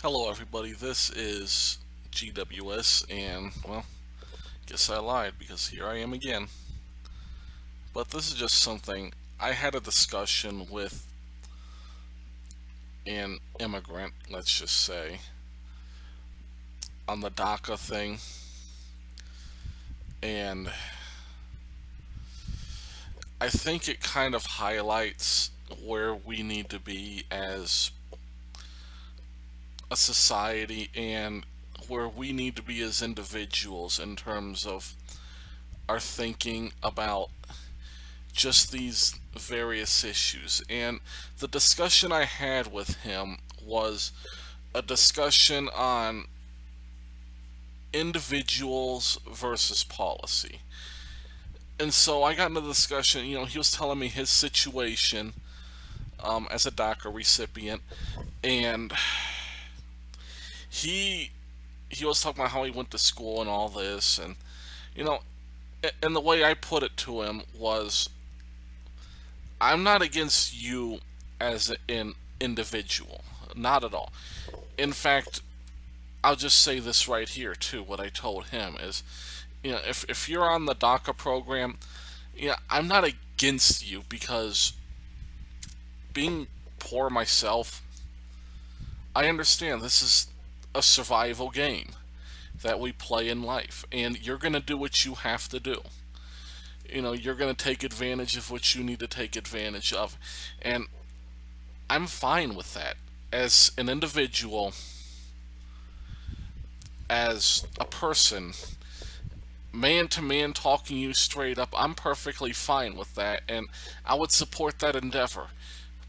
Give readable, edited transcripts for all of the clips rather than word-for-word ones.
Hello everybody, this is GWS and, well, guess I lied because here I am again. But this is just something I had a discussion with an immigrant, let's just say, on the Daca thing, and I think it kind of highlights where we need to be as a society and where we need to be as individuals in terms of our thinking about just these various issues. And the discussion I had with him was a discussion on individuals versus policy. And so I got into the discussion, he was telling me his situation as a DACA recipient, and he he was talking about how he went to school and all this, and you know, and the way I put it to him was, I'm not against you as an individual, not at all. In fact, I'll just say this right here too. What I told him is, if you're on the DACA program, I'm not against you because being poor myself, I understand this is a survival game that we play in life, and you're gonna do what you have to do. You're gonna take advantage of what you need to take advantage of, and I'm fine with that. As an individual, as a person, man to man, talking you straight up, I'm perfectly fine with that, and I would support that endeavor.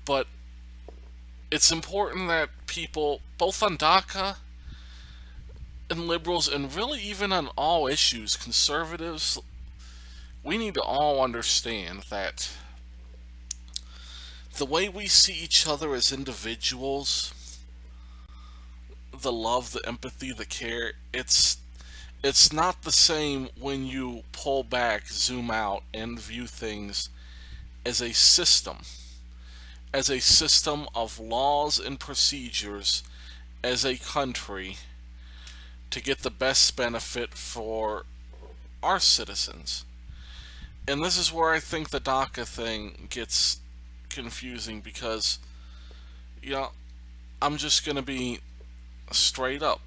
But it's important that people, both on DACA and liberals, and really even on all issues, conservatives, we need to all understand that the way we see each other as individuals, the love, the empathy, the care, it's not the same when you pull back, zoom out, and view things as a system, of laws and procedures as a country to get the best benefit for our citizens. And this is where I think the DACA thing gets confusing because, you know, I'm just going to be straight up.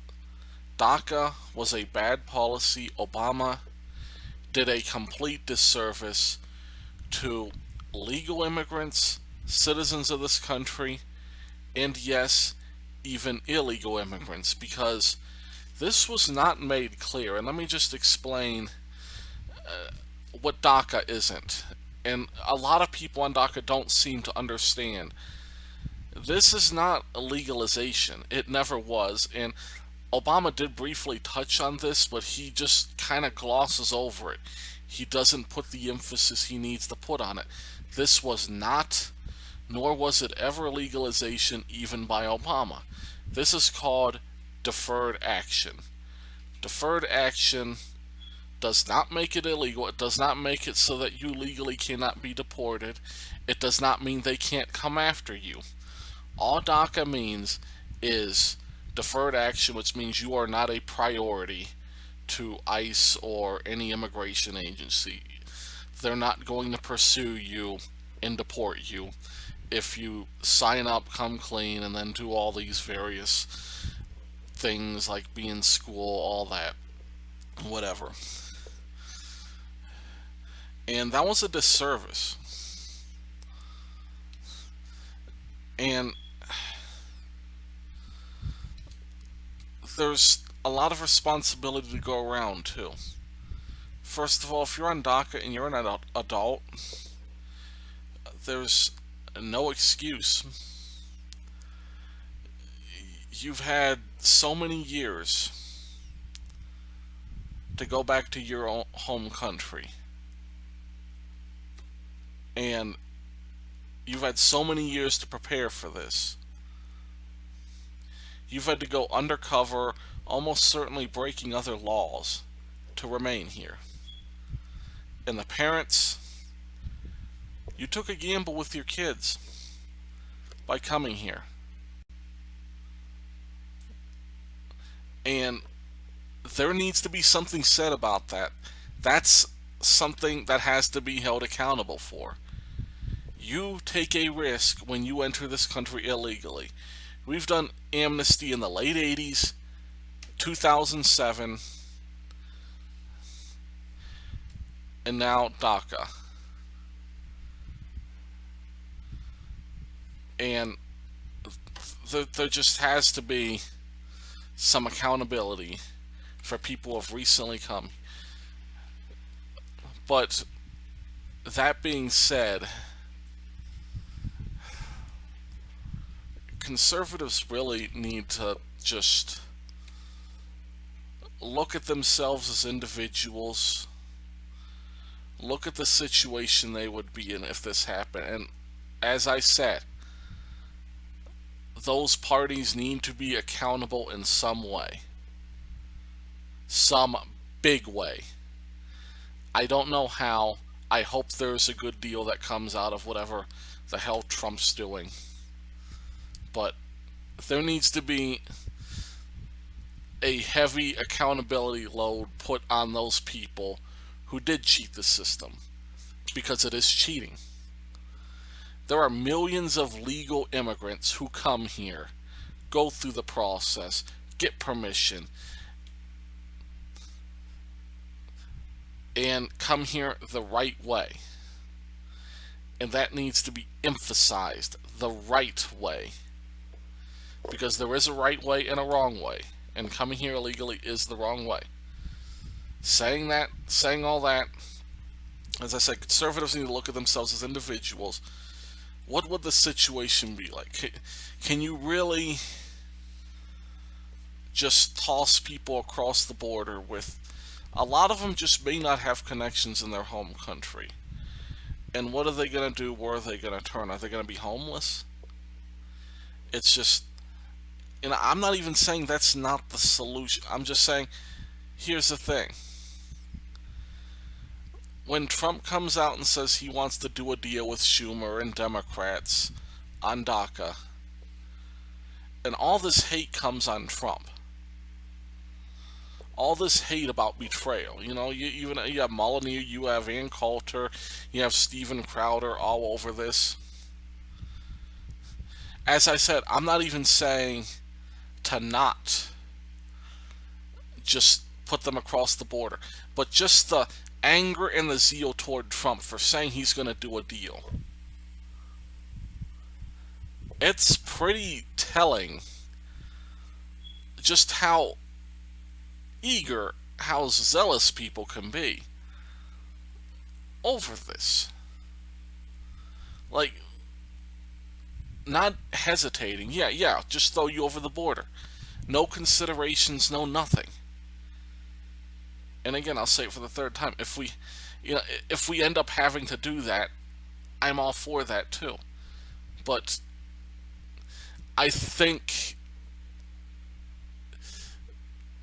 DACA was a bad policy. Obama did a complete disservice to legal immigrants, citizens of this country, and yes, even illegal immigrants, because this was not made clear. And let me just explain what DACA isn't. And a lot of people on DACA don't seem to understand. This is not a legalization. It never was. And Obama did briefly touch on this, but he just kind of glosses over it. He doesn't put the emphasis he needs to put on it. This was not, nor was it ever legalization even by Obama. This is called deferred action. Deferred action does not make it illegal. It does not make it so that you legally cannot be deported. It does not mean they can't come after you. All DACA means is deferred action, which means you are not a priority to ICE or any immigration agency. They're not going to pursue you and deport you if you sign up, come clean, and then do all these various things like be in school, all that, whatever. And that was a disservice. And there's a lot of responsibility to go around, too. First of all, if you're on DACA and you're an adult, there's no excuse. You've had so many years to go back to your own home country. And you've had so many years to prepare for this. You've had to go undercover, almost certainly breaking other laws, to remain here. And the parents, you took a gamble with your kids by coming here. And there needs to be something said about that. That's something that has to be held accountable for. You take a risk when you enter this country illegally. We've done amnesty in the late 80s, 2007, and now Daca. And there just has to be some accountability for people who have recently come. But that being said, conservatives really need to just look at themselves as individuals, look at the situation they would be in if this happened. And as I said, those parties need to be accountable in some way, some big way. I don't know how. I hope there's a good deal that comes out of whatever the hell Trump's doing. But there needs to be a heavy accountability load put on those people who did cheat the system, because it is cheating. There are millions of legal immigrants who come here, go through the process, get permission, and come here the right way. And that needs to be emphasized, the right way. Because there is a right way and a wrong way. And coming here illegally is the wrong way. Saying all that, as I said, conservatives need to look at themselves as individuals. What would the situation be like? Can you really just toss people across the border with... A lot of them just may not have connections in their home country. And what are they going to do? Where are they going to turn? Are they going to be homeless? It's just... And I'm not even saying that's not the solution. I'm just saying, here's the thing. When Trump comes out and says he wants to do a deal with Schumer and Democrats on Daca, and all this hate comes on Trump, all this hate about betrayal, you have Molyneux, you have Ann Coulter, you have Steven Crowder all over this. As I said, I'm not even saying to not just put them across the border, but just the anger and the zeal toward Trump for saying he's going to do a deal. It's pretty telling just how eager, how zealous people can be over this. Like, not hesitating. Yeah, just throw you over the border. No considerations, no nothing. And again, I'll say it for the third time. If we end up having to do that, I'm all for that too. But I think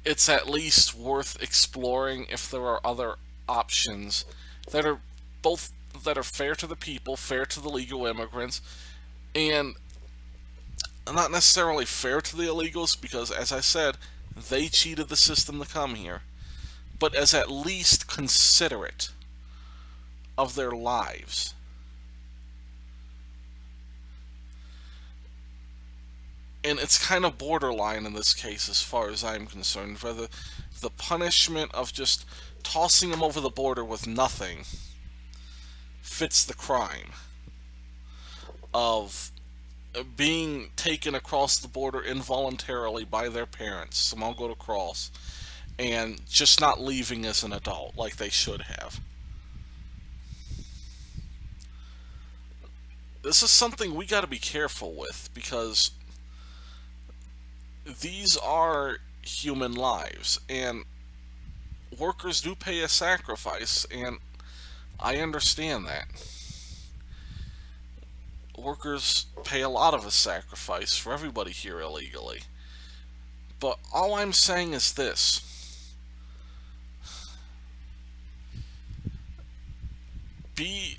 it's at least worth exploring if there are other options that are fair to the people, fair to the legal immigrants, and not necessarily fair to the illegals, because, as I said, they cheated the system to come here, but as at least considerate of their lives. And it's kind of borderline in this case as far as I'm concerned, whether the punishment of just tossing them over the border with nothing fits the crime of being taken across the border involuntarily by their parents, some all go to cross, and just not leaving as an adult like they should have. This is something we got to be careful with, because these are human lives, and workers do pay a sacrifice, and I understand that. Workers pay a lot of a sacrifice for everybody here illegally. But all I'm saying is this.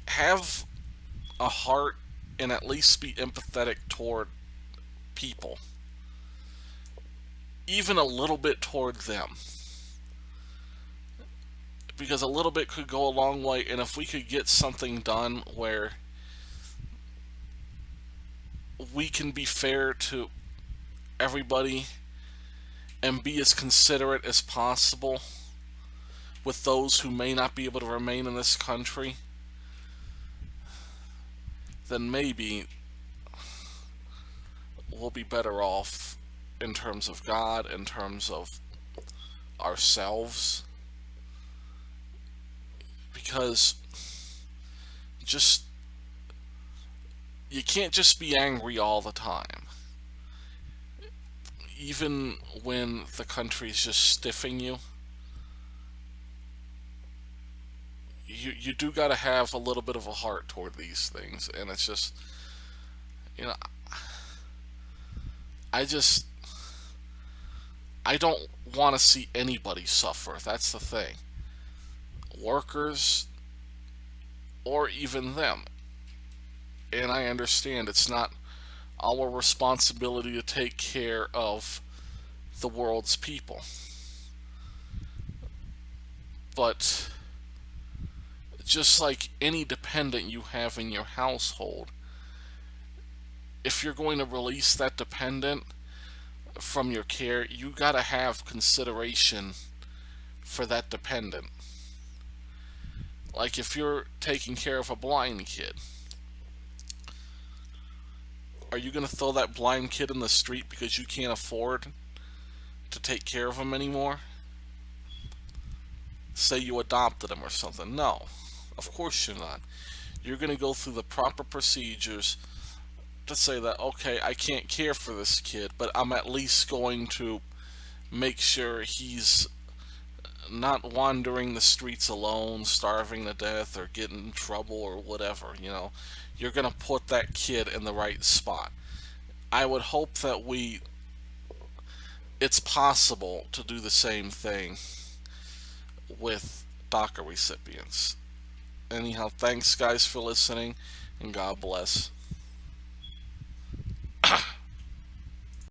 Have a heart and at least be empathetic toward people. even a little bit toward them, because a little bit could go a long way. And if we could get something done where we can be fair to everybody and be as considerate as possible with those who may not be able to remain in this country, then maybe we'll be better off in terms of God, in terms of ourselves. Because just you can't just be angry all the time. Even when the country's just stiffing you, you do got to have a little bit of a heart toward these things. And it's just, you know, I just, I don't want to see anybody suffer. That's the thing. Workers or even them. And I understand it's not our responsibility to take care of the world's people. But just like any dependent you have in your household, if you're going to release that dependent from your care, you gotta have consideration for that dependent. Like if you're taking care of a blind kid, are you gonna throw that blind kid in the street because you can't afford to take care of him anymore? Say you adopted him or something. No, of course you're not. You're gonna go through the proper procedures to say that, okay, I can't care for this kid, but I'm at least going to make sure he's not wandering the streets alone, starving to death, or getting in trouble or whatever. You're going to put that kid in the right spot. I would hope that it's possible to do the same thing with Daca recipients. Anyhow, thanks guys for listening, and God bless.